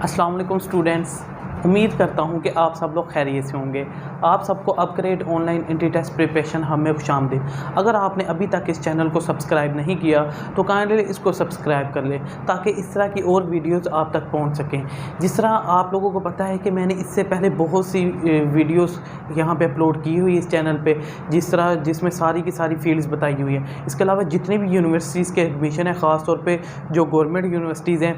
अस्सलाम वालेकुम स्टूडेंट्स। उम्मीद करता हूँ कि आप सब लोग खैरियत से होंगे। आप सबको upgrade online entry test preparation हमें खुशामदीद। अगर आपने अभी तक इस चैनल को सब्सक्राइब नहीं किया तो काइंडली इसको सब्सक्राइब कर लें ताकि इस तरह की और वीडियोस आप तक पहुँच सकें। जिस तरह आप लोगों को पता है कि मैंने इससे पहले बहुत सी वीडियोस यहाँ पे अपलोड की हुई इस चैनल पे, जिसमें सारी की सारी फील्ड्स बताई हुई हैं। इसके अलावा जितनी भी यूनिवर्सिटीज़ के एडमिशन है, ख़ास तौर पे जो गवर्नमेंट यूनिवर्सिटीज़ हैं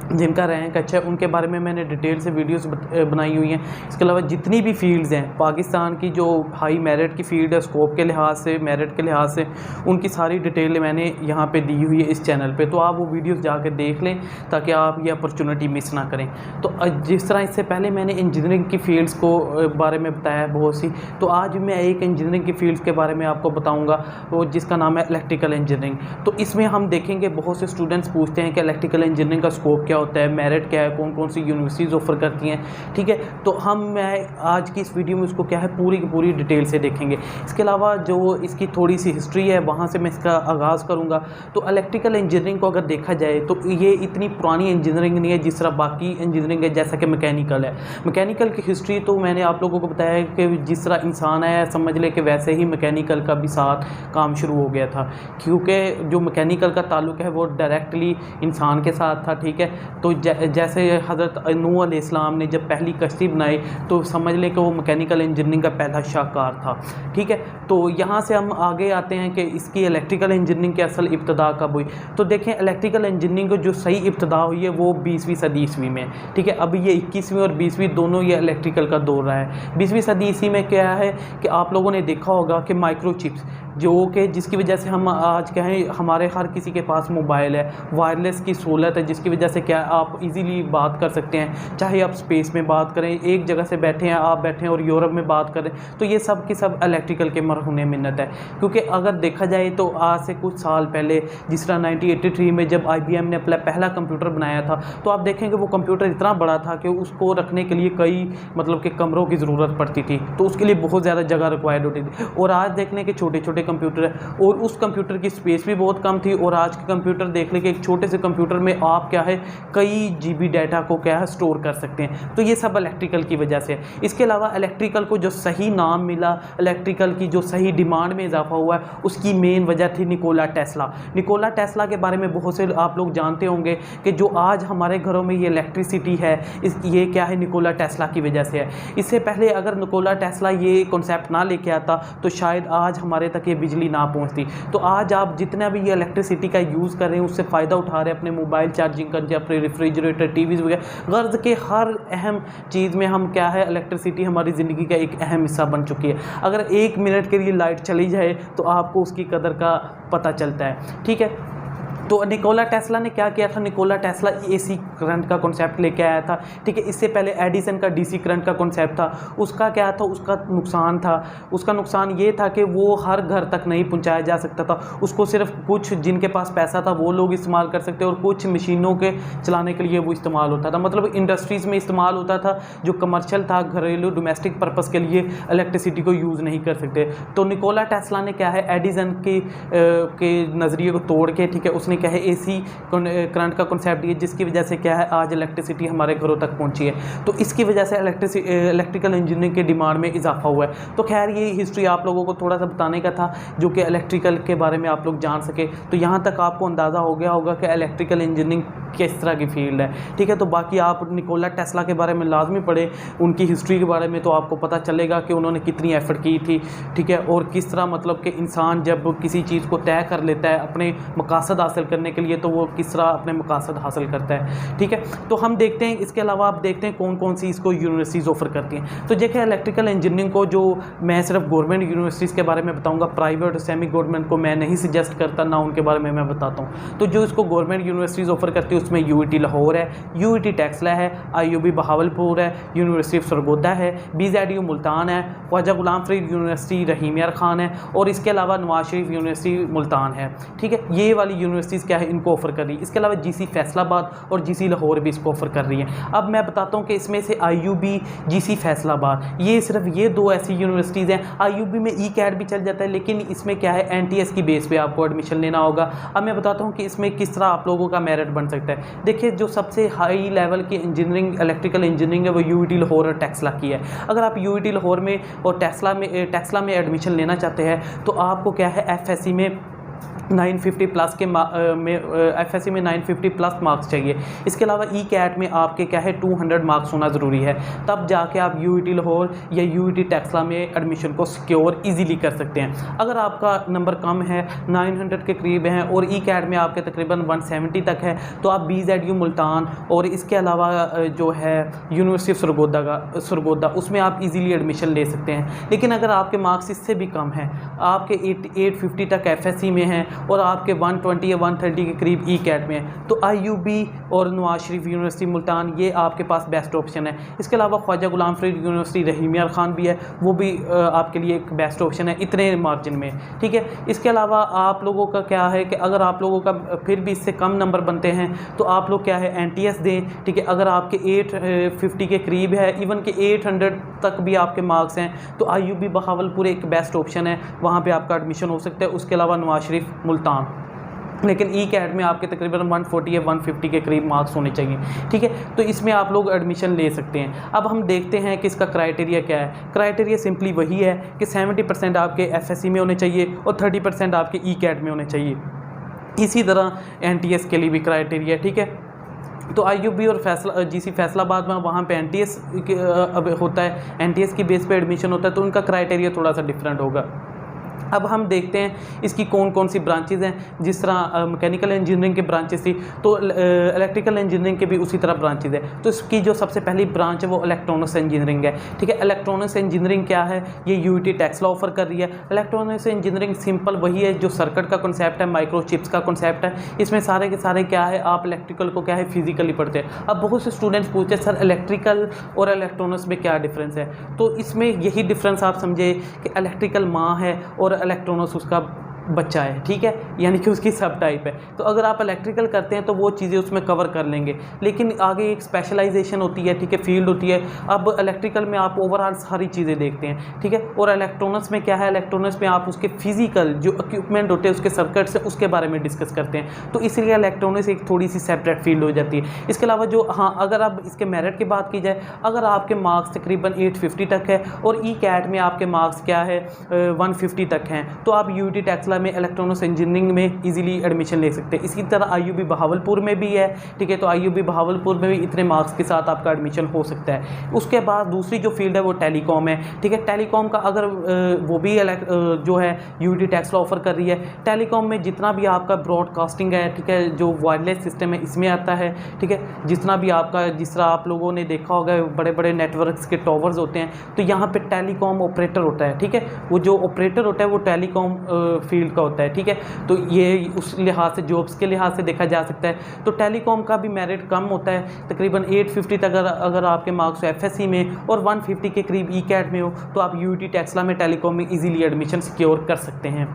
जिनका रैंक अच्छा है, उनके बारे में मैंने डिटेल से वीडियोस बनाई हुई हैं। इसके अलावा जितनी भी फील्ड्स हैं पाकिस्तान की, जो हाई मेरिट की फील्ड है स्कोप के लिहाज से, मेरिट के लिहाज से, उनकी सारी डिटेल मैंने यहाँ पे दी हुई है इस चैनल पे। तो आप वो वीडियोस जाकर देख लें ताकि आप ये अपॉर्चुनिटी मिस ना करें। तो जिस तरह इससे पहले मैंने इंजीनियरिंग की फील्ड्स को बारे में बताया बहुत सी, तो आज मैं एक इंजीनियरिंग की फील्ड्स के बारे में आपको बताऊँगा, वो जिसका नाम है इलेक्ट्रिकल इंजीनियरिंग। तो इसमें हम देखेंगे बहुत से स्टूडेंट्स पूछते हैं कि इलेक्ट्रिकल इंजीनियरिंग का स्कोप क्या होता है, मेरिट क्या है, कौन कौन सी यूनिवर्सिटीज़ ऑफर करती हैं। ठीक है, तो मैं आज की इस वीडियो में उसको क्या है पूरी की पूरी डिटेल से देखेंगे। इसके अलावा जो इसकी थोड़ी सी हिस्ट्री है वहाँ से मैं इसका आगाज़ करूँगा। तो इलेक्ट्रिकल इंजीनियरिंग को अगर देखा जाए तो ये इतनी पुरानी इंजीनियरिंग नहीं है जिस तरह बाकी इंजीनियरिंग है, जैसा कि मैकेनिकल है। मैकेनिकल की हिस्ट्री तो मैंने आप लोगों को बताया कि जिस तरह इंसान है समझ ले कि वैसे ही मैकेनिकल का भी साथ काम शुरू हो गया था, क्योंकि जो मैकेनिकल का ताल्लुक़ है वो डायरेक्टली इंसान के साथ था। ठीक है, तो जैसे हज़रत नूह अलैहिस्सलाम ने जब पहली कश्ती बनाई तो समझ लें कि वो मैकेनिकल इंजीनियरिंग का पहला शाहकार था। ठीक है, तो यहाँ से हम आगे आते हैं कि इसकी इलेक्ट्रिकल इंजीनियरिंग की असल इब्तिदा कब हुई। तो देखें, इलेक्ट्रिकल इंजीनियरिंग को जो सही इब्तिदा हुई है वो 20वीं सदी ईस्वी में। ठीक है, अभी ये 21वीं और 20वीं दोनों ये इलेक्ट्रिकल का दौर रहा है। 20वीं सदी ईस्वी में क्या है कि आप लोगों ने देखा होगा कि माइक्रोचिप्स, जो कि जिसकी वजह से हम आज क्या है हमारे हर किसी के पास मोबाइल है, वायरलेस की सहूलत है, जिसकी वजह से क्या आप इजीली बात कर सकते हैं। चाहे आप स्पेस में बात करें, एक जगह से बैठे हैं, आप बैठे हैं और यूरोप में बात करें, तो ये सब की सब इलेक्ट्रिकल के मरहूने मिन्नत है। क्योंकि अगर देखा जाए तो आज से कुछ साल पहले, जिस तरह 1983 में जब IBM ने अपना पहला कंप्यूटर बनाया था, तो आप देखेंगे वो कंप्यूटर इतना बड़ा था कि उसको रखने के लिए कई मतलब कि कमरों की ज़रूरत पड़ती थी, तो उसके लिए बहुत ज़्यादा जगह रिक्वायर्ड होती थी। और आज देखने के छोटे छोटे कंप्यूटर है और उस कंप्यूटर की स्पेस भी बहुत कम थी, और आज के कंप्यूटर देख लें कि एक छोटे से कंप्यूटर में आप क्या है कई GB डाटा को क्या है स्टोर कर सकते हैं। तो ये सब इलेक्ट्रिकल की वजह से है। इसके अलावा इलेक्ट्रिकल को जो सही नाम मिला, इलेक्ट्रिकल की जो सही डिमांड में इजाफा हुआ है, उसकी मेन वजह थी निकोला टेस्ला। निकोला टेस्ला के बारे में बहुत से आप लोग जानते होंगे कि जो आज हमारे घरों में ये इलेक्ट्रिसिटी है ये क्या है निकोला टेस्ला की वजह से है। इससे पहले अगर निकोला टेस्ला ये कॉन्सेप्ट ना लेके आता तो शायद आज हमारे तक ये बिजली ना पहुंचती। तो आज आप जितना भी ये इलेक्ट्रिसिटी का यूज़ कर रहे हैं उससे फ़ायदा उठा रहे हैं, अपने मोबाइल चार्जिंग कर, अपने रेफ्रिजरेटर, टीवीज़ वगैरह, गर्ज के हर अहम चीज़ में हम क्या है इलेक्ट्रिसिटी हमारी ज़िंदगी का एक अहम हिस्सा बन चुकी है। अगर 1 मिनट के लिए लाइट चली जाए तो आपको उसकी कदर का पता चलता है। ठीक है, तो निकोला टेस्ला ने क्या किया था, निकोला टेस्ला AC करंट का कॉन्सेप्ट लेके आया था। ठीक है, इससे पहले एडिसन का DC करंट का कॉन्सेप्ट था। उसका क्या था, उसका नुकसान था। उसका नुकसान ये था कि वो हर घर तक नहीं पहुंचाया जा सकता था। उसको सिर्फ कुछ जिनके पास पैसा था वो लोग इस्तेमाल कर सकते, और कुछ मशीनों के चलाने के लिए वो इस्तेमाल होता था। मतलब इंडस्ट्रीज़ में इस्तेमाल होता था, जो कमर्शियल था, घरेलू डोमेस्टिक पर्पज़ के लिए इलेक्ट्रिसिटी को यूज़ नहीं कर सकते। तो निकोला टेस्ला ने क्या है एडिसन के नज़रिए को तोड़ के, ठीक है, उसने क्या है AC करंट का कॉन्सेप्ट दिया, जिसकी वजह से क्या है आज इलेक्ट्रिसिटी हमारे घरों तक पहुंची है। तो इसकी वजह से इलेक्ट्रिकल इंजीनियरिंग के डिमांड में इजाफा हुआ है। तो खैर ये हिस्ट्री आप लोगों को थोड़ा सा बताने का था, जो कि इलेक्ट्रिकल के बारे में आप लोग जान सके। तो यहाँ तक आपको अंदाज़ा हो गया होगा कि इलेक्ट्रिकल इंजीनियरिंग किस तरह की फील्ड है। ठीक है, तो बाकी आप निकोला टेस्ला के बारे में लाजमी पढ़े, उनकी हिस्ट्री के बारे में, तो आपको पता चलेगा कि उन्होंने कितनी एफर्ट की थी। ठीक है, और किस तरह मतलब कि इंसान जब किसी चीज़ को तय कर लेता है अपने मकासद हासिल करने के लिए, तो वो किस तरह अपने मकासद हासिल करता है। ठीक है, तो हम देखते हैं इसके अलावा आप देखते हैं कौन कौन सी इसको यूनिवर्सिटीज़ ऑफर करती हैं। तो देखिए इलेक्ट्रिकल इंजीनियरिंग को जो मैं सिर्फ गवर्नमेंट यूनिवर्सिटीज़ के बारे में बताऊंगा, प्राइवेट और सेमी गवर्नमेंट को मैं नहीं सजेस्ट करता, ना उनके बारे में मैं बताता हूँ। तो जो इसको गवर्नमेंट यूनिवर्सिटीज़ ऑफर करती है उसमें UET लाहौर है, UET टेक्सला है, IUB बहावलपुर है, यूनिवर्सिटी ऑफ सरगोदा है, BZU मुल्तान है, ख्वाजा गुलाम फरीद यूनिवर्सिटी रहीम यार खान है, और इसके अलावा नवाज शरीफ यूनिवर्सिटी मुल्तान है। ठीक है, ये वाली यूनिवर्सिटी यूनिवर्सिटीज़ क्या है इनको ऑफ़र कर रही है। इसके अलावा जीसी फैसलाबाद और जीसी लाहौर भी इसको ऑफ़र कर रही है। अब मैं बताता हूँ कि इसमें से आईयूबी, जीसी फैसलाबाद, ये सिर्फ ये दो ऐसी यूनिवर्सिटीज़ हैं। आईयूबी में ई कैट भी चल जाता है, लेकिन इसमें क्या है एनटीएस की बेस पे आपको एडमिशन लेना होगा। अब मैं बताता हूँ कि इसमें किस तरह आप लोगों का मेरिट बन सकता है। देखिए, जो सबसे हाई लेवल की इंजीनियरिंग, इलेक्ट्रिकल इंजीनियरिंग है, वो यूईटी लाहौर और टेक्सला की है। अगर आप यूईटी लाहौर में और टेक्सला में एडमिशन लेना चाहते हैं तो आपको क्या है एफएससी में 950 प्लस के एफएससी में 950 प्लस मार्क्स चाहिए। इसके अलावा ई कैट में आपके क्या है 200 मार्क्स होना ज़रूरी है, तब जाके आप यूईटी लाहौर या यूईटी टेक्सला में एडमिशन को सिक्योर इजीली कर सकते हैं। अगर आपका नंबर कम है, 900 के करीब हैं और ई कैट में आपके तकरीबन 170 तक है, तो आप BZU मुल्तान और इसके अलावा जो है यूनिवर्सिटी ऑफ सरगोदा उसमें आप इजीली एडमिशन ले सकते हैं। लेकिन अगर आपके मार्क्स इससे भी कम हैं, आपके 850 तक एफएससी में हैं और आपके 120 या 130 के करीब ई कैट में है, तो आईयूबी और नवाज शरीफ यूनिवर्सिटी मुल्तान ये आपके पास बेस्ट ऑप्शन है। इसके अलावा ख्वाजा गुलाम फरीद यूनिवर्सिटी रहीम यार खान भी है, वो भी आपके लिए एक बेस्ट ऑप्शन है इतने मार्जिन में, ठीक है। इसके अलावा आप लोगों का क्या है कि अगर आप लोगों का फिर भी इससे कम नंबर बनते हैं तो आप लोग क्या है एनटीएस दें, ठीक है। अगर आपके 850 के करीब है, इवन के 800 तक भी आपके मार्क्स हैं, तो आईयूबी बहावलपुर एक बेस्ट ऑप्शन है, वहाँ पे आपका एडमिशन हो सकता है। उसके अलावा नवाज शरीफ मुल्तान, लेकिन ई कैट में आपके तकरीबन 140 या 150 के करीब मार्क्स होने चाहिए, ठीक है। तो इसमें आप लोग एडमिशन ले सकते हैं। अब हम देखते हैं कि इसका क्राइटेरिया क्या है। क्राइटेरिया सिंपली वही है कि 70% आपके एफएससी में होने चाहिए और 30% आपके ई कैट में होने चाहिए। इसी तरह एनटीएस के लिए भी क्राइटेरिया, ठीक है। तो आईयूबी और जीसी फैसलाबाद में वहाँ पे एनटीएस होता है, एनटीएस की बेस पे एडमिशन होता है, तो उनका क्राइटेरिया थोड़ा सा डिफरेंट होगा। अब हम देखते हैं इसकी कौन कौन सी ब्रांचेज़ हैं। जिस तरह मैकेनिकल इंजीनियरिंग के ब्रांचेस थी, तो इलेक्ट्रिकल इंजीनियरिंग के भी उसी तरह ब्रांचेज़ है। तो इसकी जो सबसे पहली ब्रांच है वो इलेक्ट्रॉनिक्स इंजीनियरिंग है, ठीक है। इलेक्ट्रॉनिक्स इंजीनियरिंग क्या है, ये यूईटी टेक्सला ऑफर कर रही है। इलेक्ट्रॉनिक्स इंजीनियरिंग सिंपल वही है जो सर्किट का कॉन्सेप्ट है, माइक्रोचिप्स का कॉन्सेप्ट है। इसमें सारे के सारे क्या है, आप इलेक्ट्रिकल को क्या है फिजिकली पढ़ते हैं। अब बहुत से स्टूडेंट्स पूछते हैं सर इलेक्ट्रिकल और इलेक्ट्रॉनिक्स में क्या डिफरेंस है, तो इसमें यही डिफरेंस आप समझे कि इलेक्ट्रिकल माँ है और इलेक्ट्रॉनिक्स उसका बच्चा है, ठीक है, यानी कि उसकी सब टाइप है। तो अगर आप इलेक्ट्रिकल करते हैं तो वो चीज़ें उसमें कवर कर लेंगे, लेकिन आगे एक स्पेशलाइजेशन होती है, ठीक है, फील्ड होती है। अब इलेक्ट्रिकल में आप ओवरऑल सारी चीज़ें देखते हैं, ठीक है। और इलेक्ट्रॉनिक्स में क्या है, इलेक्ट्रॉनिक्स में आप उसके फिजिकल जो इक्विपमेंट होते हैं, उसके सर्किट्स हैं, उसके बारे में डिस्कस करते हैं। तो इसलिए इलेक्ट्रॉनिक्स एक थोड़ी सी सेपरेट फील्ड हो जाती है। इसके अलावा जो अगर अब इसके मेरिट की बात की जाए, अगर आपके मार्क्स तकरीबन 850 तक है और ई कैट में आपके मार्क्स क्या है 150 तक हैं, तो आप यूईटी टेक्सला में इलेक्ट्रॉनिक्स इंजीनियरिंग में इजीली एडमिशन ले सकते हैं। इसी तरह आईयूबी बहावलपुर में भी है, ठीक है। तो आईयूबी बहावलपुर में भी इतने मार्क्स के साथ आपका एडमिशन हो सकता है। उसके बाद दूसरी जो फील्ड है वो टेलीकॉम है, ठीक है। टेलीकॉम का अगर वो भी जो है यूईटी टेक्सला ऑफर कर रही है। टेलीकॉम में जितना भी आपका ब्रॉडकास्टिंग है, ठीक है, जो वायरलेस सिस्टम है इसमें आता है, ठीक है। जितना भी आपका, जिस तरह आप लोगों ने देखा होगा बड़े बड़े नेटवर्क्स के टॉवर्स होते हैं, तो यहाँ पे टेलीकॉम ऑपरेटर होता है, ठीक है। वो जो ऑपरेटर होता है वो टेलीकॉम फील्ड का होता है, ठीक है। तो ये उस लिहाज से, जॉब्स के लिहाज से देखा जा सकता है। तो टेलीकॉम का भी मेरिट कम होता है, तकरीबन 850 तक अगर आपके मार्क्स एफएससी में और 150 के करीब ई कैट में हो, तो आप यूईटी टेक्सला में टेलीकॉम में इजीली एडमिशन सिक्योर कर सकते हैं।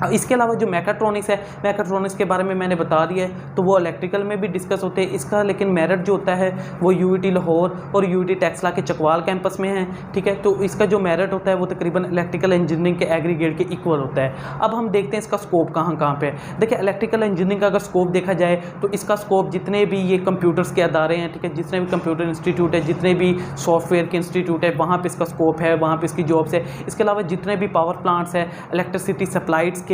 इसके अलावा जो मैकाट्रॉनिक्स है, मैकाट्रॉनिक्स के बारे में मैंने बता दिया है, तो वो इलेक्ट्रिकल में भी डिस्कस होते हैं। इसका लेकिन मेरिट जो होता है वो यूईटी लाहौर और यूईटी टेक्सला के चकवाल कैंपस में है, ठीक है। तो इसका जो मेरिट होता है वो तकरीबन इलेक्ट्रिकल इंजीनियरिंग के एग्रीगेट के इक्वल होता है। अब हम देखते हैं इसका स्कोप कहाँ कहाँ पे है। देखिए, इलेक्ट्रिकल इंजीनियरिंग का अगर स्कोप देखा जाए तो इसका स्कोप जितने भी ये कंप्यूटर्स के अदारे हैं, ठीक है, जितने भी कंप्यूटर इंस्टीट्यूट है, जितने भी सॉफ्टवेयर के इंस्टीट्यूट है, वहाँ पर इसका स्कोप है, वहाँ पर इसकी जॉब्स है। इसके अलावा जितने भी पावर प्लांट्स है, इलेक्ट्रिसिटी सप्लाइड्स के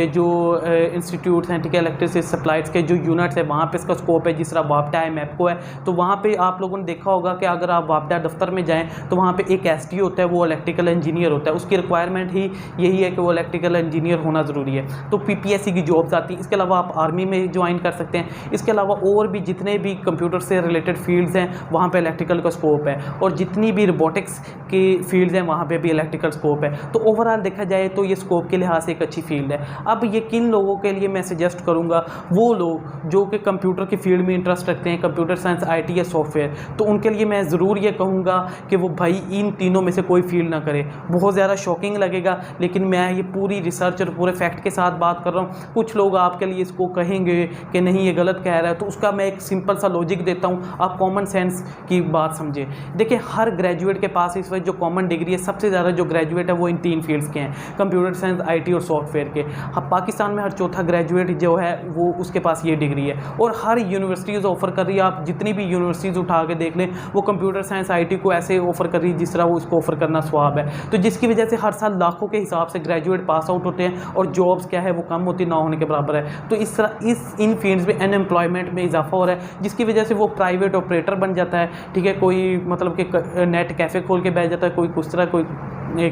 जो इंस्टीट्यूट्स हैं, ठीक है, इलेक्ट्रिसिटी सप्लाइड्स के जो यूनिट्स है, वहाँ पे इसका स्कोप है। जिस तरह वापडा है, मैपको है, तो वहाँ पे आप लोगों ने देखा होगा कि अगर आप वापडा दफ्तर में जाएं तो वहाँ पे एक एसडी होता है, वो इलेक्ट्रिकल इंजीनियर होता है। उसकी रिक्वायरमेंट ही यही है कि वो इलेक्ट्रिकल इंजीनियर होना ज़रूरी है। तो पीपीएससी की जॉब्स आती हैं। इसके अलावा आप आर्मी में ज्वाइन कर सकते हैं। इसके अलावा और भी जितने भी कंप्यूटर से रिलेटेड फील्ड्स हैं वहाँ पर इलेक्ट्रिकल का स्कोप है, और जितनी भी रोबोटिक्स की फील्ड्स हैं वहाँ पर भी इलेक्ट्रिकल स्कोप है। तो ओवरऑल देखा जाए तो ये स्कोप के लिहाज से एक अच्छी फील्ड फील्ड है। अब ये किन लोगों के लिए मैं सजेस्ट करूँगा, वो लोग जो कि कंप्यूटर की फील्ड में इंटरेस्ट रखते हैं, कंप्यूटर साइंस, IT या सॉफ्टवेयर, तो उनके लिए मैं ज़रूर ये कहूँगा कि वो भाई इन तीनों में से कोई फील्ड ना करे। बहुत ज़्यादा शॉकिंग लगेगा, लेकिन मैं ये पूरी रिसर्च और पूरे फैक्ट के साथ बात कर रहा हूँ। कुछ लोग आपके लिए इसको कहेंगे कि नहीं ये गलत कह रहा है, तो उसका मैं एक सिंपल सा लॉजिक देता हूँ, आप कॉमन सेंस की बात समझें। देखिए हर ग्रेजुएट के पास इस वक्त जो कॉमन डिग्री है, सबसे ज़्यादा जो ग्रेजुएट है वो इन 3 फील्ड्स के हैं, कंप्यूटर साइंस, IT और सॉफ्टवेयर के। पाकिस्तान में हर चौथा ग्रेजुएट जो है वो उसके पास ये डिग्री है, और हर यूनिवर्सिटीज़ ऑफर कर रही है। आप जितनी भी यूनिवर्सिटीज़ उठा के देख लें, वो कंप्यूटर साइंस, IT को ऐसे ऑफर कर रही है जिस तरह वो इसको ऑफर करना स्वाब है। तो जिसकी वजह से हर साल लाखों के हिसाब से ग्रेजुएट पास आउट होते हैं, और जॉब्स क्या है वो कम होती ना होने के बराबर है। तो इस तरह इन फील्ड्स में अनएम्प्लॉयमेंट में इजाफा हो रहा है, जिसकी वजह से वो प्राइवेट ऑपरेटर बन जाता है। ठीक है, कोई मतलब कि नेट कैफ़े खोल के बैठ जाता है, कोई कुछ तरह, कोई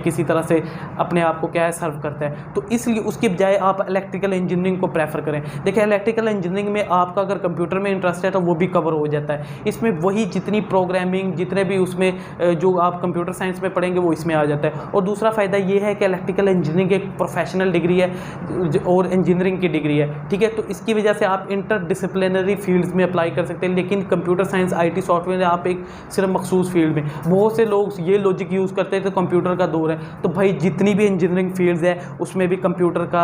किसी तरह से अपने आप को क्या है सर्व करता है। तो इसलिए उसके बजाय आप इलेक्ट्रिकल इंजीनियरिंग को प्रेफर करें। देखिए इलेक्ट्रिकल इंजीनियरिंग में आपका अगर कंप्यूटर में इंटरेस्ट है तो वो भी कवर हो जाता है। इसमें वही जितनी प्रोग्रामिंग, जितने भी उसमें जो आप कंप्यूटर साइंस में पढ़ेंगे वो इसमें आ जाता है। और दूसरा फ़ायदा ये है कि इलेक्ट्रिकल इंजीनियरिंग एक प्रोफेशनल डिग्री है और इंजीनियरिंग की डिग्री है। ठीक है, तो इसकी वजह से आप इंटरडिसिप्लिनरी फील्ड्स में अप्लाई कर सकते हैं, लेकिन कंप्यूटर साइंस, IT, सॉफ्टवेयर आप एक सिर्फ मखसूस फील्ड में। बहुत से लोग ये लॉजिक यूज़ करते हैं तो कंप्यूटर का दौर है, तो भाई जितनी भी इंजीनियरिंग फील्ड्स है उसमें भी कंप्यूटर का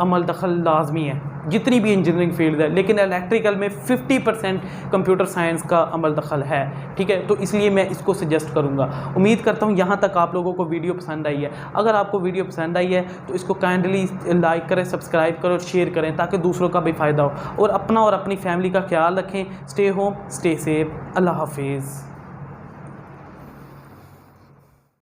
अमल दखल लाजमी है, जितनी भी इंजीनियरिंग फील्ड है। लेकिन इलेक्ट्रिकल में 50% कंप्यूटर साइंस का अमल दखल है। ठीक है, तो इसलिए मैं इसको सजेस्ट करूंगा। उम्मीद करता हूं यहाँ तक आप लोगों को वीडियो पसंद आई है। अगर आपको वीडियो पसंद आई है तो इसको काइंडली लाइक करें, सब्सक्राइब करें और शेयर करें, ताकि दूसरों का भी फ़ायदा हो। और अपना और अपनी फैमिली का ख्याल रखें। Stay home, stay safe. Allah हाफिज़।